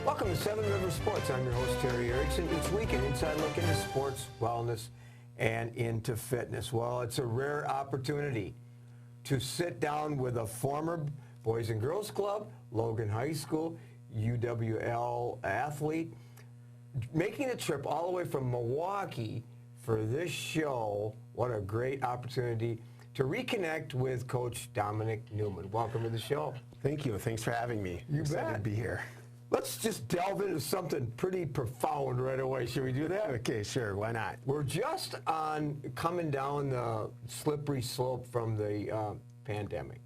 Welcome to Seven Rivers Sports. I'm your host, Terry Erickson. Each week, an inside look into sports, wellness, and into fitness. Well, it's a rare opportunity to sit down with a former Boys and Girls Club, Logan High School, UWL athlete, making the trip all the way from Milwaukee for this show. What a great opportunity to reconnect with Coach Dominic Newman. Welcome to the show. Thank you. Thanks for having me. You Excited bet. to be here. Let's just delve into something pretty profound right away. Should we do that? Okay, sure. Why not? We're just on coming down the slippery slope from the pandemic.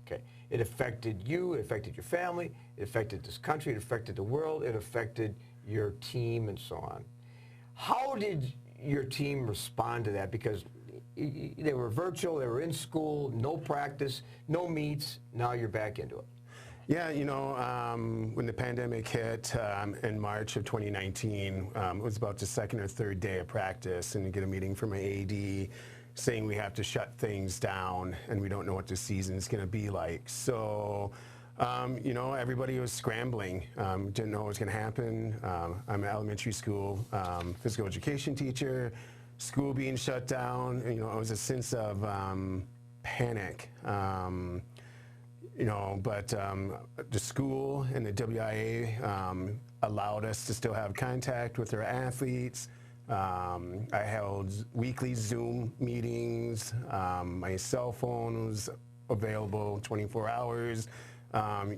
Okay, it affected you, it affected your family, it affected this country, it affected the world, it affected your team and so on. How did your team respond to that? Because they were virtual, they were in school, no practice, no meets, now you're back into it. Yeah, you know, when the pandemic hit in March of 2019, it was about the second or third day of practice, and you get a meeting from my AD saying we have to shut things down and we don't know what the season's going to be like. So, you know, everybody was scrambling, didn't know what was going to happen. I'm an elementary school physical education teacher, school being shut down, you know, it was a sense of panic. You know, but the school and the WIA allowed us to still have contact with our athletes. I held weekly Zoom meetings. My cell phone was available 24 hours.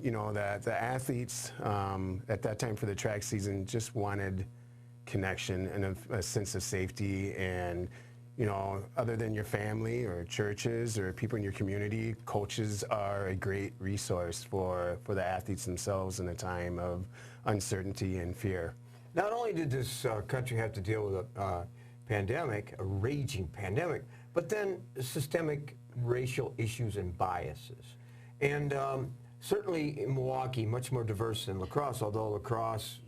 You know, that the athletes at that time for the track season just wanted connection and a sense of safety. And you know, other than your family or churches or people in your community, coaches are a great resource for the athletes themselves in a time of uncertainty and fear. Not only did this country have to deal with a pandemic, a raging pandemic, but then systemic racial issues and biases. And certainly in Milwaukee, much more diverse than La Crosse, although La Crosse,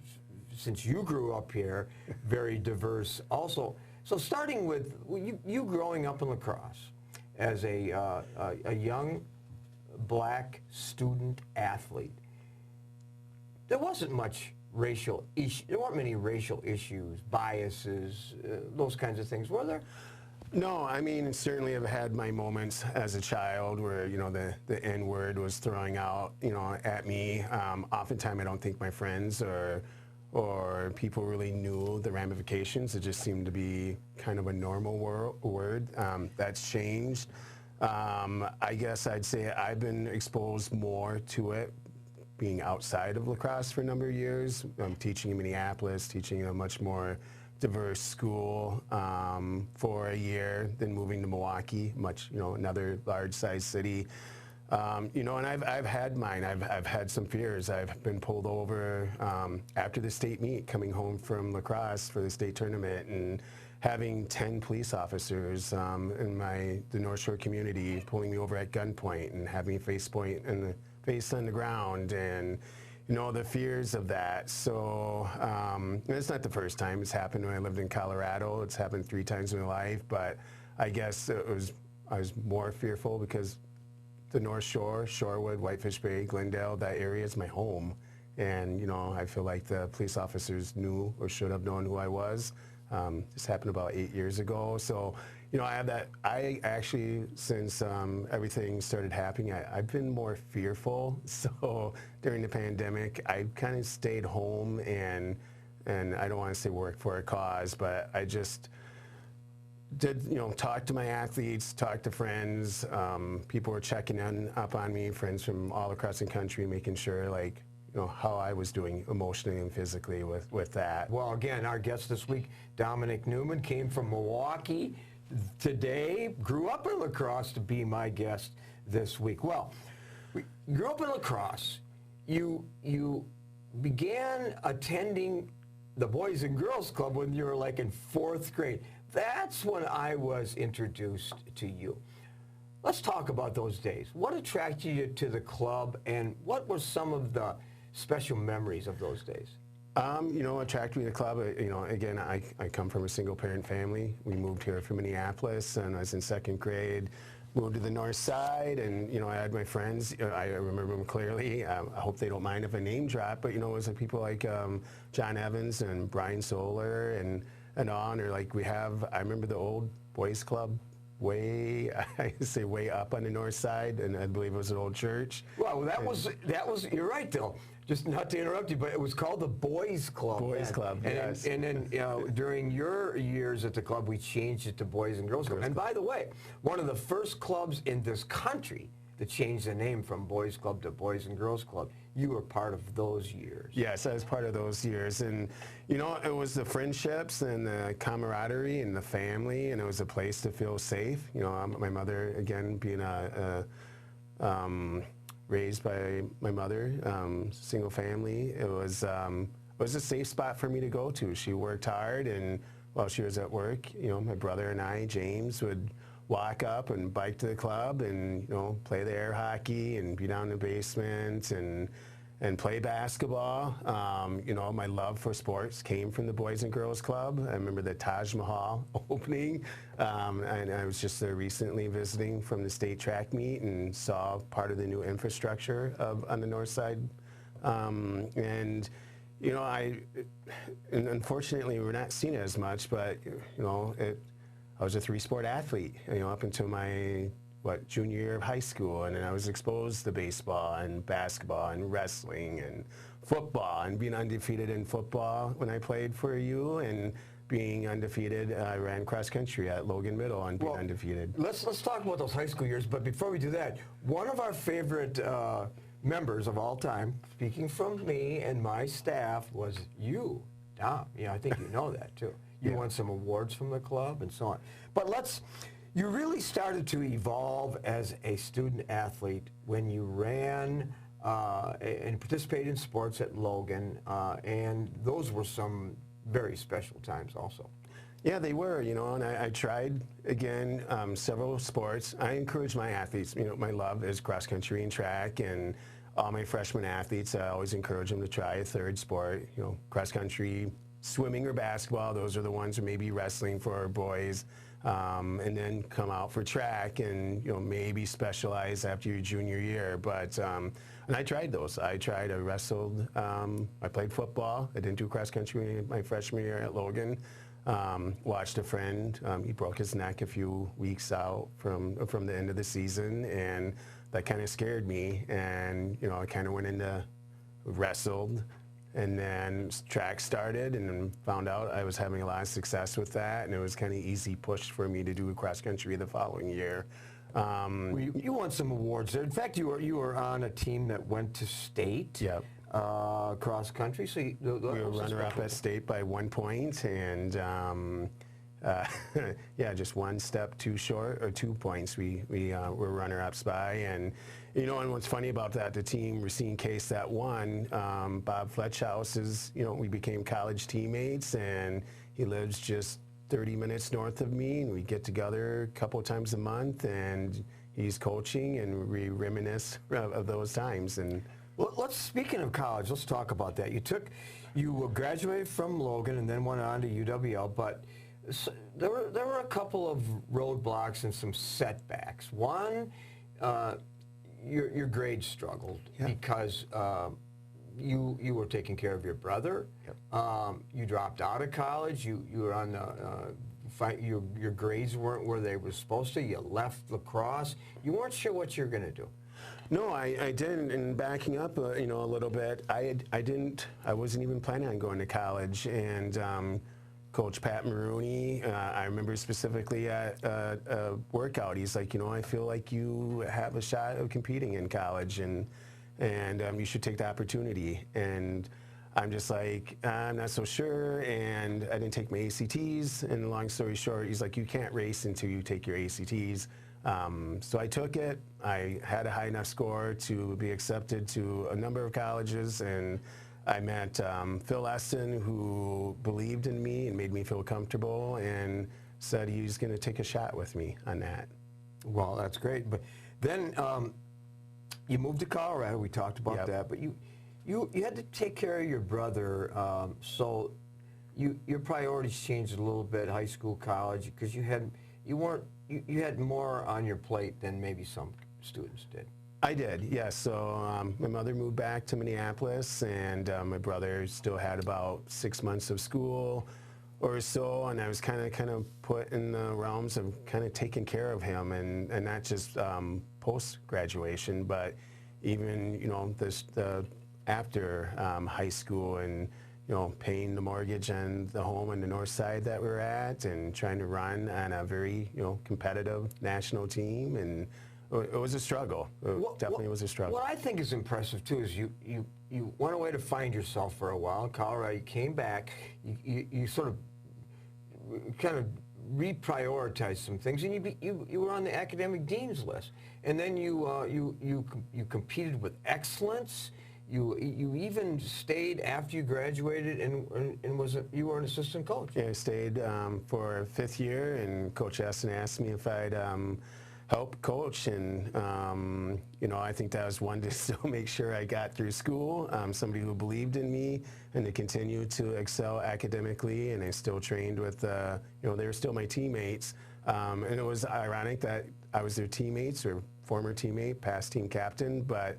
since you grew up here, very diverse also. So starting with you growing up in La Crosse as a young black student athlete, there wasn't much racial issue. There weren't many racial issues, biases, those kinds of things, were there? No, I mean, certainly I've had my moments as a child where, you know, the N-word was throwing out, you know, at me. Oftentimes I don't think my friends or people really knew the ramifications. It just seemed to be kind of a normal word. That's changed. I guess I'd say I've been exposed more to it being outside of La Crosse for a number of years. I'm teaching in Minneapolis, teaching in a much more diverse school for a year, then moving to Milwaukee, you know, another large-sized city. You know, and I've had mine. I've had some fears. I've been pulled over after the state meet, coming home from La Crosse for the state tournament, and having 10 police officers in the North Shore community pulling me over at gunpoint and having me face on the ground, and you know, the fears of that. So it's not the first time. It's happened when I lived in Colorado. It's happened 3 times in my life, but I guess I was more fearful because the North Shore, Shorewood, Whitefish Bay, Glendale, that area is my home. And, you know, I feel like the police officers knew or should have known who I was. This happened about 8 years ago. So, you know, I have that. I actually, since everything started happening, I've been more fearful. So during the pandemic, I kind of stayed home and I don't want to say work for a cause, but I just did, you know, talk to my athletes, talk to friends. People were checking up on me, friends from all across the country, making sure, like, you know, how I was doing emotionally and physically with that. Well, again, our guest this week, Dominic Newman, came from Milwaukee today, grew up in La Crosse to be my guest this week. Well, you grew up in La Crosse. You began attending the Boys and Girls Club when you were like in 4th grade. That's when I was introduced to you. Let's talk about those days. What attracted you to the club, and what were some of the special memories of those days? You know, attracted me to the club. You know, again, I come from a single-parent family. We moved here from Minneapolis, and I was in 2nd grade. moved to the north side, and I had my friends. I remember them clearly. I hope they don't mind if I name drop, but it was like people like John Evans and Brian Solar and on, or like I remember the old boys club way up on the north side, and I believe it was an old church. Well, that was you're right, though. Just not to interrupt you, but it was called the Boys Club. Boys Club, yes. And then during your years at the club, we changed it to Boys and Girls Club. And by the way, one of the first clubs in this country to change the name from Boys Club to Boys and Girls Club. You were part of those years. Yes, I was part of those years. And, it was the friendships and the camaraderie and the family, and it was a place to feel safe. My mother, again, being raised by my mother, single family, it was a safe spot for me to go to. She worked hard, and while she was at work, my brother and I, James, would walk up and bike to the club and play the air hockey and be down in the basement and play basketball. My love for sports came from the Boys and Girls Club. I remember the Taj Mahal opening, and I was just there recently visiting from the state track meet and saw part of the new infrastructure on the north side. And unfortunately we're not seen as much, but I was a three-sport athlete, up until my junior year of high school, and then I was exposed to baseball and basketball and wrestling and football, and being undefeated in football when I played for you, and being undefeated, I ran cross country at Logan Middle and being undefeated. Let's talk about those high school years, but before we do that, one of our favorite members of all time, speaking from me and my staff, was you, Dom. I think you know that too. You won some awards from the club and so on. But you really started to evolve as a student athlete when you ran and participated in sports at Logan, and those were some very special times also. Yeah, they were, and I tried, again, several sports. I encourage my athletes, my love is cross country and track, and all my freshman athletes, I always encourage them to try a third sport, cross country, swimming or basketball. Those are the ones, or maybe wrestling for our boys, and then come out for track and maybe specialize after your junior year. But and I tried those. I wrestled. I played football. I didn't do cross country my freshman year at Logan. Watched a friend. He broke his neck a few weeks out from the end of the season, and that kind of scared me. And I kind of went into wrestled. And then track started, and then found out I was having a lot of success with that, and it was kind of easy push for me to do cross country the following year. You won some awards there. In fact, you were on a team that went to state. Yep. Cross country. So we were runner-up at state by 1 point, and just one step too short, or 2 points. We were runner-ups by, and and what's funny about that, the team Racine Case that won, Bob Fletchhouse is, we became college teammates, and he lives just 30 minutes north of me, and we get together a couple of times a month, and he's coaching, and we reminisce of those times. And well, speaking of college, let's talk about that. You graduated from Logan and then went on to UWL, but there were a couple of roadblocks and some setbacks. One, your grades struggled because you were taking care of your brother. Yep. You dropped out of college. You were on your grades weren't where they were supposed to. You left lacrosse. You weren't sure what you were going to do. No, I didn't. And backing up, a little bit, I wasn't even planning on going to college. And Coach Pat Maroney, I remember specifically at a workout, he's like, I feel like you have a shot of competing in college, and you should take the opportunity. And I'm just like, I'm not so sure, and I didn't take my ACTs, and long story short, he's like, you can't race until you take your ACTs. So I took it. I had a high enough score to be accepted to a number of colleges, and I met Phil Eston, who believed in me and made me feel comfortable, and said he was going to take a shot with me on that. Well, that's great. But then you moved to Colorado. We talked about that. But you had to take care of your brother, so your priorities changed a little bit, high school, college, because you weren't you had more on your plate than maybe some students did. I did, yes. So my mother moved back to Minneapolis, and my brother still had about 6 months of school or so, and I was kind of put in the realms of kind of taking care of him, and not just post-graduation, but even, you know, the after high school, and, you know, paying the mortgage on the home on the north side that we're at, and trying to run on a very, you know, competitive national team, and it was a struggle. Definitely was a struggle. What I think is impressive too is you went away to find yourself for a while in Colorado. You came back. You sort of kind of reprioritized some things, and you were on the academic dean's list. And then you competed with excellence. You even stayed after you graduated and you were an assistant coach. Yeah, I stayed for a 5th year, and Coach Essen asked me if I'd help coach, and you know, I think that was one to still make sure I got through school, somebody who believed in me and to continue to excel academically, and I still trained with, you know, they were still my teammates, and it was ironic that I was their teammates or former teammate, past team captain, but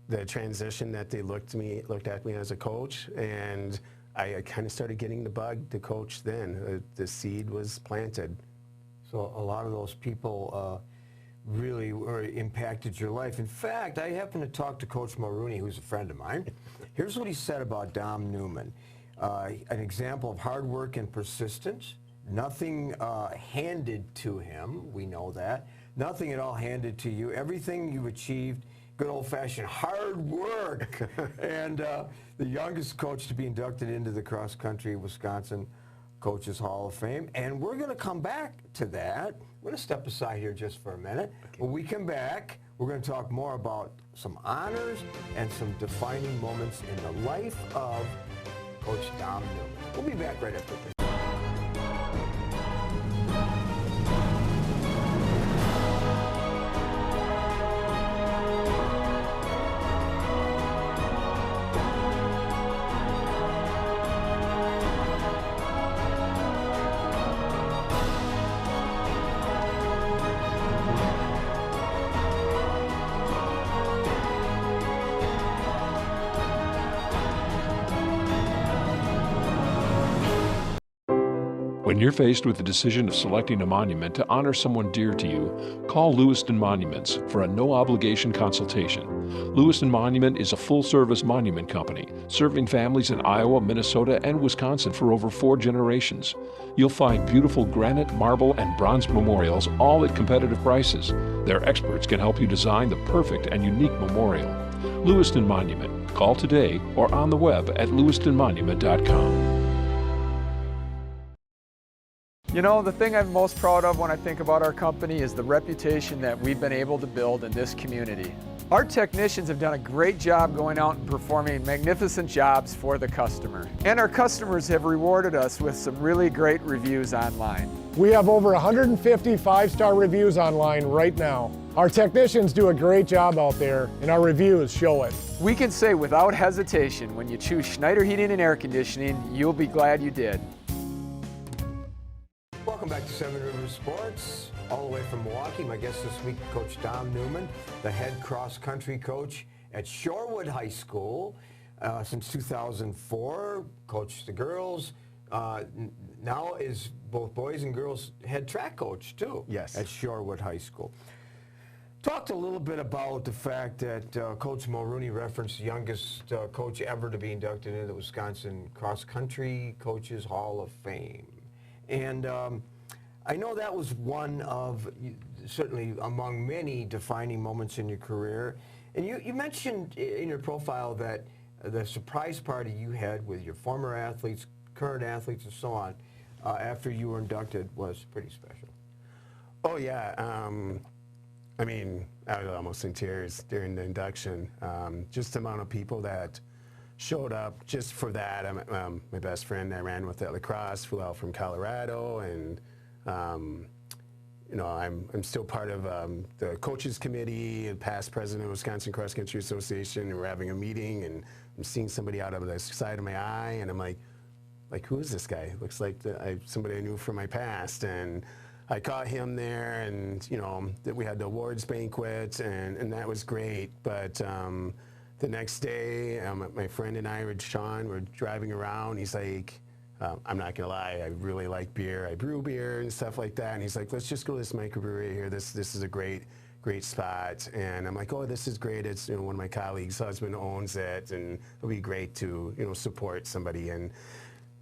the transition that they looked at me as a coach, and I kind of started getting the bug to coach then. The seed was planted. So a lot of those people really impacted your life. In fact, I happened to talk to Coach Mulrooney, who's a friend of mine. Here's what he said about Dom Newman. An example of hard work and persistence. Nothing handed to him, we know that. Nothing at all handed to you. Everything you've achieved, good old-fashioned hard work. And the youngest coach to be inducted into the cross-country Wisconsin Coaches Hall of Fame. And we're going to come back to that. We're going to step aside here just for a minute. Okay. When we come back, we're going to talk more about some honors and some defining moments in the life of Coach Dom Newman. We'll be back right after this. When you're faced with the decision of selecting a monument to honor someone dear to you, call Lewiston Monuments for a no-obligation consultation. Lewiston Monument is a full-service monument company, serving families in Iowa, Minnesota, and Wisconsin for over 4 generations. You'll find beautiful granite, marble, and bronze memorials, all at competitive prices. Their experts can help you design the perfect and unique memorial. Lewiston Monument. Call today or on the web at lewistonmonument.com. You know, the thing I'm most proud of when I think about our company is the reputation that we've been able to build in this community. Our technicians have done a great job going out and performing magnificent jobs for the customer. And our customers have rewarded us with some really great reviews online. We have over 150 5-star reviews online right now. Our technicians do a great job out there, and our reviews show it. We can say without hesitation, when you choose Schneider Heating and Air Conditioning, you'll be glad you did. Welcome back to Seven Rivers Sports, all the way from Milwaukee. My guest this week, Coach Dom Newman, the head cross-country coach at Shorewood High School. Since 2004, coached the girls. Now is both boys and girls head track coach, too. Yes. At Shorewood High School. Talked a little bit about the fact that Coach Mulrooney referenced the youngest coach ever to be inducted into the Wisconsin Cross-Country Coaches Hall of Fame. And I know that was one of, certainly among many defining moments in your career. And you mentioned in your profile that the surprise party you had with your former athletes, current athletes, and so on, after you were inducted was pretty special. Oh, yeah. I mean, I was almost in tears during the induction. Just the amount of people that showed up just for that. My best friend I ran with at lacrosse flew out from Colorado, and you know, I'm still part of the coaches committee and past president of Wisconsin Cross Country Association, and we're having a meeting, and I'm seeing somebody out of the side of my eye, and I'm like, who is this guy? Looks like somebody I knew from my past, and I caught him there, and that we had the awards banquet, and that was great. But the next day, my friend and I, Sean, were driving around. He's like, I'm not gonna lie, I really like beer. I brew beer and stuff like that. And he's like, let's just go to this microbrewery here. This is a great spot. And I'm like, oh, this is great. It's one of my colleagues' husband owns it, and it'll be great to support somebody. And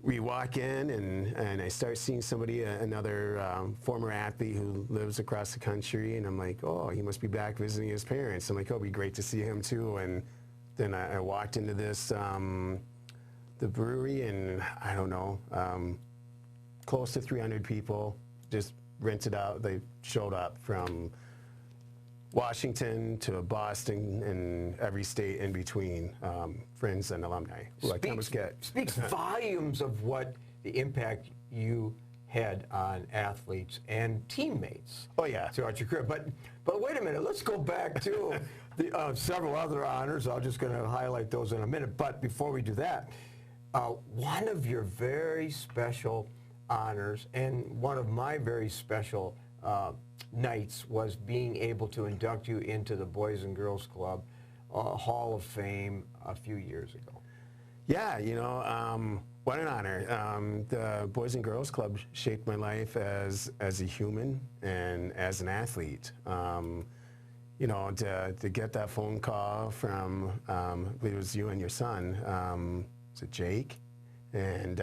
we walk in, and I start seeing somebody, another former athlete who lives across the country, and I'm like, oh, he must be back visiting his parents. I'm like, oh, it'd be great to see him too. And then I walked into this. The brewery, and I don't know, close to 300 people just rented out. They showed up from Washington to Boston and every state in between, friends and alumni. Speaks volumes of what the impact you had on athletes and teammates. Oh yeah, throughout your career. But wait a minute, let's go back to the several other honors. I'm just going to highlight those in a minute. But before we do that, one of your very special honors and one of my very special nights was being able to induct you into the Boys and Girls Club Hall of Fame a few years ago. Yeah, what an honor. The Boys and Girls Club shaped my life as a human and as an athlete. To get that phone call from, I believe it was you and your son, is it Jake? And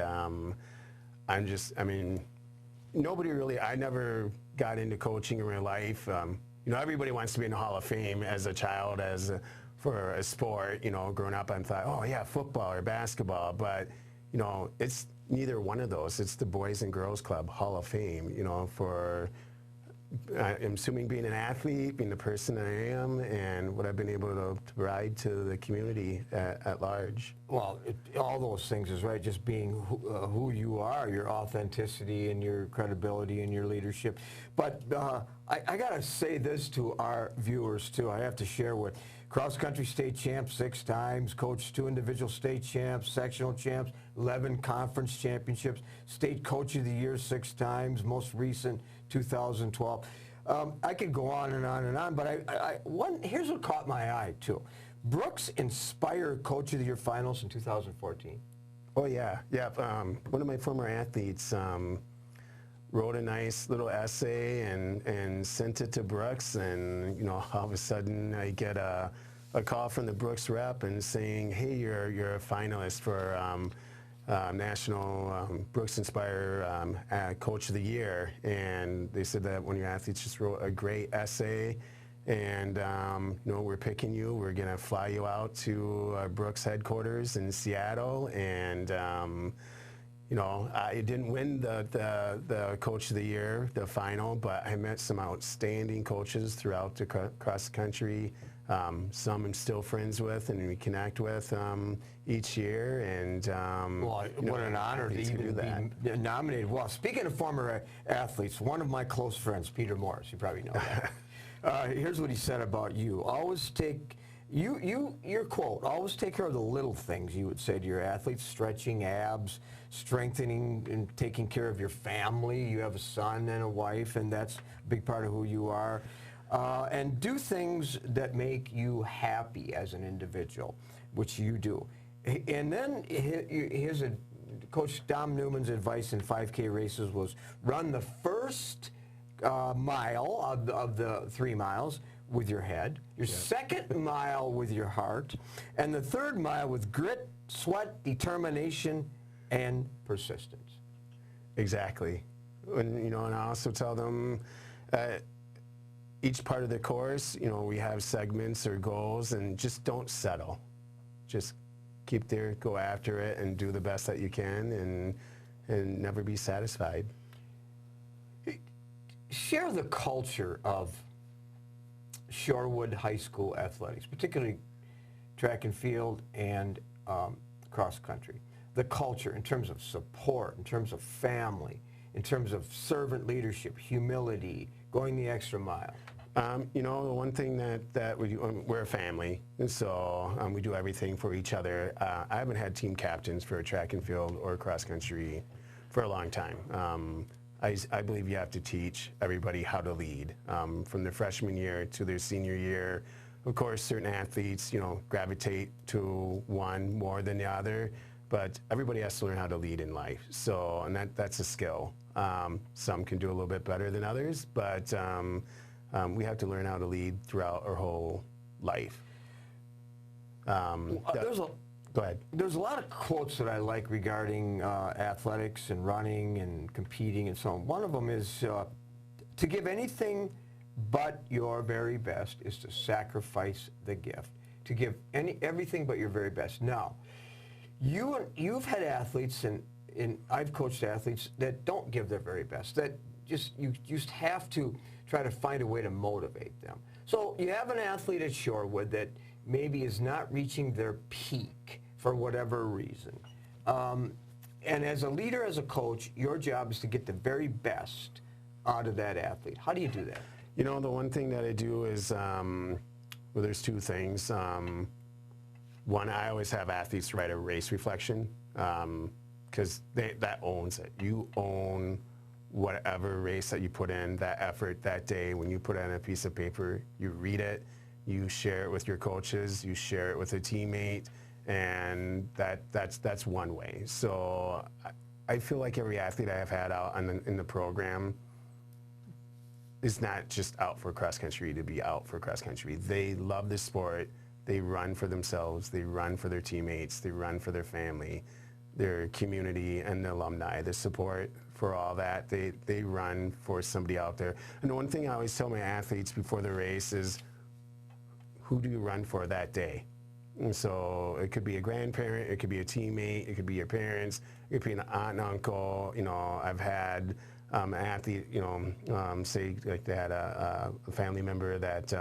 nobody really, I never got into coaching in real life. Everybody wants to be in the Hall of Fame as a child, for a sport. Growing up, I thought, oh yeah, football or basketball, but it's neither one of those. It's the Boys and Girls Club Hall of Fame, for, I'm assuming, being an athlete, being the person I am, and what I've been able to provide to the community at large. Well, all those things is right, just being who you are, your authenticity and your credibility and your leadership. But I got to say this to our viewers, too. I have to share what cross-country state champs 6 times, coached 2 individual state champs, sectional champs, 11 conference championships, state coach of the year 6 times, most recent 2012. I could go on and on and on, but here's what caught my eye, too. Brooks Inspire Coach of the Year finals in 2014. Oh, yeah. One of my former athletes wrote a nice little essay and sent it to Brooks, and all of a sudden I get a call from the Brooks rep and saying, hey, you're a finalist for National Brooks Inspire Coach of the Year. And they said that one of your athletes just wrote a great essay, and we're picking you. We're going to fly you out to Brooks headquarters in Seattle, and I didn't win the Coach of the Year, the final, but I met some outstanding coaches throughout the cross country. Some I'm still friends with and we connect with each year. And what an honor to even be nominated. Well, speaking of former athletes, one of my close friends, Peter Morris, you probably know that. Here's what he said about you. Always take, your quote, always take care of the little things, you would say to your athletes, stretching abs, strengthening and taking care of your family. You have a son and a wife, and that's a big part of who you are. And do things that make you happy as an individual, which you do. And then here's Coach Dom Newman's advice in 5K races was run the first mile of the 3 miles with your head, your second mile with your heart, and the third mile with grit, sweat, determination, and persistence. Exactly. And I also tell them each part of the course, we have segments or goals, and just don't settle. Just keep there, go after it, and do the best that you can, and never be satisfied. Share the culture of Shorewood High School athletics, particularly track and field and cross country. The culture in terms of support, in terms of family, in terms of servant leadership, humility, going the extra mile. The one thing that we do, we're a family, and so we do everything for each other. I haven't had team captains for track and field or cross country for a long time. I believe you have to teach everybody how to lead from their freshman year to their senior year. Of course, certain athletes, gravitate to one more than the other, but everybody has to learn how to lead in life. So, and that's a skill. Some can do a little bit better than others, but we have to learn how to lead throughout our whole life. Go ahead. There's a lot of quotes that I like regarding athletics and running and competing and so on. One of them is, to give anything but your very best is to sacrifice the gift. To give everything but your very best. Now, you've had athletes, and I've coached athletes that don't give their very best, that you just have to try to find a way to motivate them. So you have an athlete at Shorewood that maybe is not reaching their peak for whatever reason. And as a leader, as a coach, your job is to get the very best out of that athlete. How do you do that? The one thing that I do is, well, there's two things. One, I always have athletes write a race reflection, because that owns it. You own whatever race that you put in, that effort, that day. When you put it on a piece of paper, you read it, you share it with your coaches, you share it with a teammate, and that's one way. So I feel like every athlete I have had out in the program is not just out for cross country to be out for cross country. They love the sport. They run for themselves. They run for their teammates. They run for their family, their community, and the alumni, the support for all that. They run for somebody out there. And the one thing I always tell my athletes before the race is, who do you run for that day? And so it could be a grandparent, it could be a teammate, it could be your parents, it could be an aunt and uncle. I've had an athlete, say like they had a family member that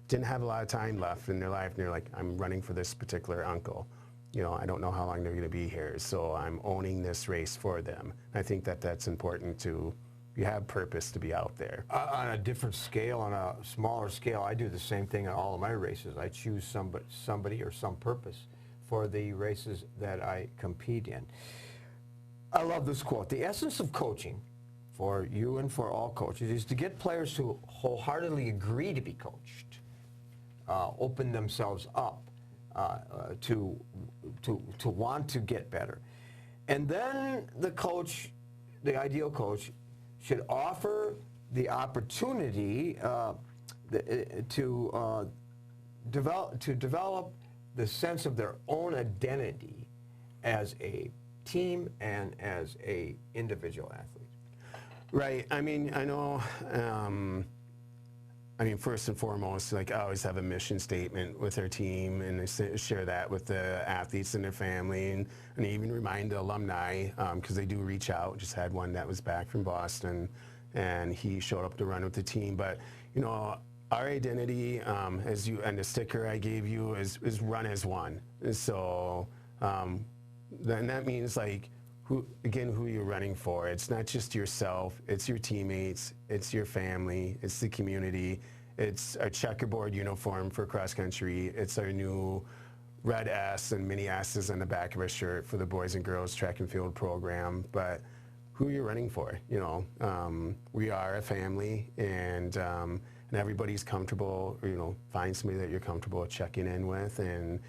didn't have a lot of time left in their life, and they're like, I'm running for this particular uncle. I don't know how long they're going to be here, so I'm owning this race for them. I think that's important to, you have purpose to be out there. On a different scale, on a smaller scale, I do the same thing on all of my races. I choose somebody or some purpose for the races that I compete in. I love this quote. The essence of coaching, for you and for all coaches, is to get players to wholeheartedly agree to be coached, open themselves up to want to get better. And then the coach, the ideal coach, should offer the opportunity to develop the sense of their own identity as a team and as a individual athlete. Right. I mean, I know, first and foremost, like, I always have a mission statement with our team, and I share that with the athletes and their family, and even remind the alumni, because they do reach out. Just had one that was back from Boston, and he showed up to run with the team. But, our identity, and the sticker I gave you is run as one. And so then that means, like, who you're running for. It's not just yourself, it's your teammates, it's your family, it's the community, it's our checkerboard uniform for cross country, it's our new red S and mini S's on the back of our shirt for the boys and girls track and field program. But who you're running for, we are a family, and everybody's comfortable, find somebody that you're comfortable checking in with and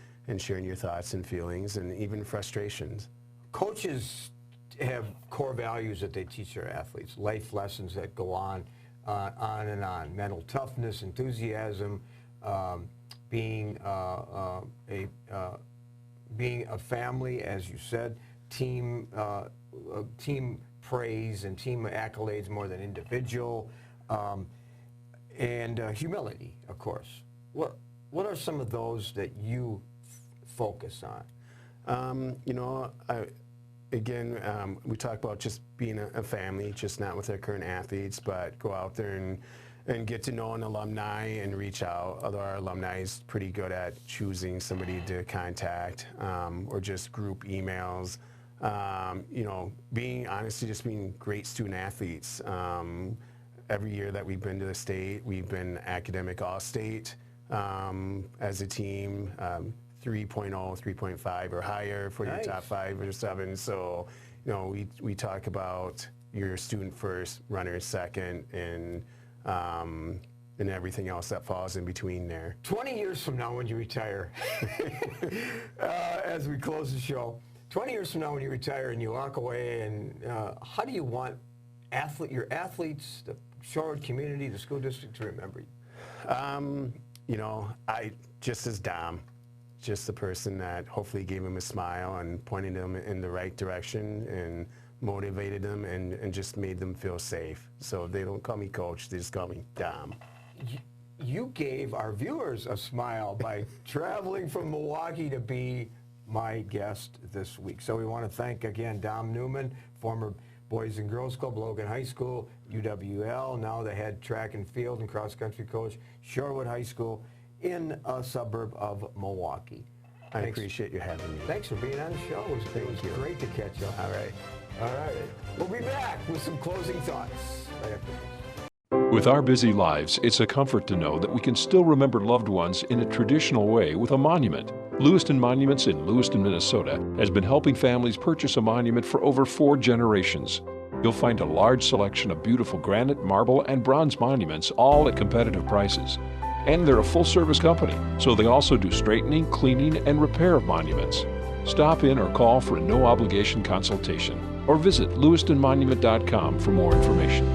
sharing your thoughts and feelings and even frustrations. Coaches have core values that they teach their athletes, life lessons that go on and on. Mental toughness, enthusiasm, being a family, as you said, team praise and team accolades more than individual, and humility, of course. What are some of those that you focus on? We talk about just being a family, just not with our current athletes, but go out there and get to know an alumni and reach out. Although our alumni is pretty good at choosing somebody to contact, or just group emails. Being great student athletes. Every year that we've been to the state, we've been academic all-state as a team. 3.0, 3.5 or higher for your top 5 or 7. So, we talk about you're student first, runner second, and everything else that falls in between there. 20 years from now when you retire, as we close the show, 20 years from now when you retire and you walk away, and how do you want your athletes, the Shorewood community, the school district to remember you? You know, just as Dom, just the person that hopefully gave him a smile and pointed them in the right direction and motivated them and just made them feel safe. So if they don't call me coach, they just call me Dom. You gave our viewers a smile by traveling from Milwaukee to be my guest this week. So we want to thank again Dom Newman, former Boys and Girls Club, Logan High School, UWL, now the head track and field and cross-country coach, Shorewood High School in a suburb of Milwaukee. I appreciate you having me. Thanks for being on the show. It was great to catch up. All right. All right. We'll be back with some closing thoughts right after this. With our busy lives, it's a comfort to know that we can still remember loved ones in a traditional way with a monument. Lewiston Monuments in Lewiston, Minnesota has been helping families purchase a monument for over 4 generations. You'll find a large selection of beautiful granite, marble, and bronze monuments, all at competitive prices. And they're a full-service company, so they also do straightening, cleaning, and repair of monuments. Stop in or call for a no-obligation consultation, or visit lewistonmonument.com for more information.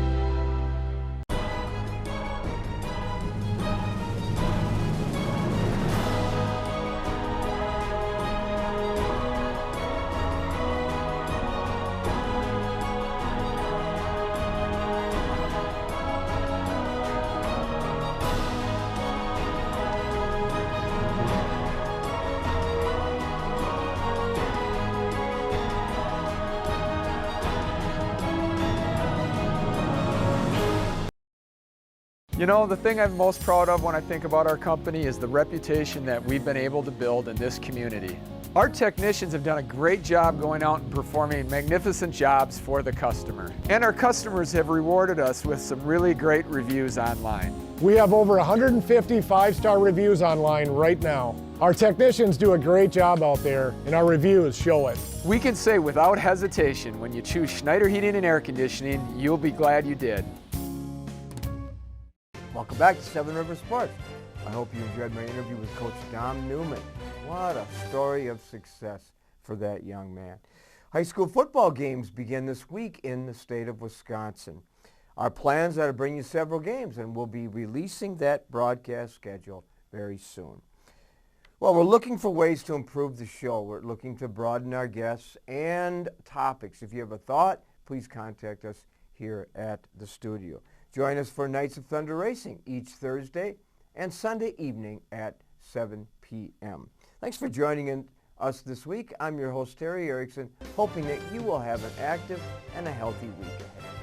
You know, the thing I'm most proud of when I think about our company is the reputation that we've been able to build in this community. Our technicians have done a great job going out and performing magnificent jobs for the customer. And our customers have rewarded us with some really great reviews online. We have over 150 5-star reviews online right now. Our technicians do a great job out there, and our reviews show it. We can say without hesitation, when you choose Schneider Heating and Air Conditioning, you'll be glad you did. Welcome back to Seven Rivers Sports. I hope you enjoyed my interview with Coach Dom Newman. What a story of success for that young man. High school football games begin this week in the state of Wisconsin. Our plans are to bring you several games, and we'll be releasing that broadcast schedule very soon. Well, we're looking for ways to improve the show. We're looking to broaden our guests and topics. If you have a thought, please contact us here at the studio. Join us for Nights of Thunder Racing each Thursday and Sunday evening at 7 p.m. Thanks for joining us this week. I'm your host, Terry Erickson, hoping that you will have an active and a healthy week ahead.